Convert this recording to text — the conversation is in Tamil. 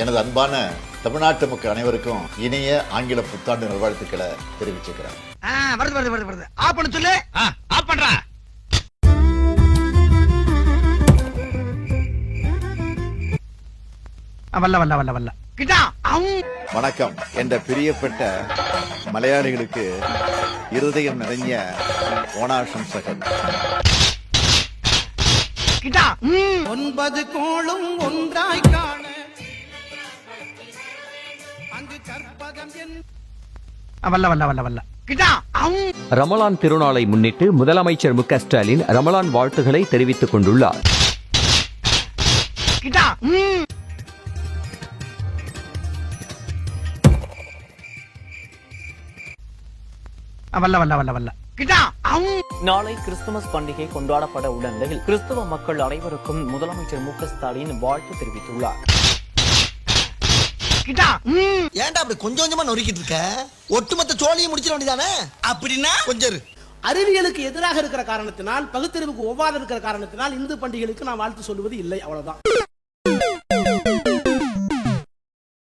எனது அன்பான தமிழ்நாட்டு மக்கள் அனைவருக்கும் இனிய ஆங்கில புத்தாண்டு நல்வாழ்த்துக்களை தெரிவிச்சுக்கிறேன். வருது ஆப் பண்ண சொல்லு. ஆப் பண்றா. வல்ல கிட்டா. வணக்கம் என்ற பிரியப்பட்ட மலையாளிகளுக்கு இருதயம் நிறைஞ்ச ஓணாசம்சகள். கிட்டா. 9 கோளும் ஒன்றாய் காண அங்கு கற்பகம் வல்ல கிட்டா. ரமலான் திருநாளை முன்னிட்டு முதலமைச்சர் மு.க. ஸ்டாலின் ரமலான் வாழ்த்துக்களை தெரிவித்துக் கொண்டுள்ளார். கிட்டா. வல்ல கிட்டா. நாளை கிறிஸ்துமஸ் பண்டிகை கொண்டாடப்பட உள்ள நிலையில் கிறிஸ்தவ மக்கள் அனைவருக்கும் முதலமைச்சர் மு.க. ஸ்டாலின் வாழ்த்து தெரிவித்துள்ளார். ஏன்டா அப்படி கொஞ்சம் கொஞ்சமா நொறுக்கிட்டு இருக்க? ஒட்டுமொத்த சோழியை முடிச்சிட வேண்டியதானே? அப்படின்னா கொஞ்சம் அறிவியலுக்கு எதிராக இருக்கிற காரணத்தினால், பகுத்தறிவுக்கு ஒவ்வாத இருக்கிற காரணத்தினால் இந்து பண்டிகைகளுக்கு நான் வாழ்த்து சொல்லுவது இல்லை, அவ்வளவுதான்.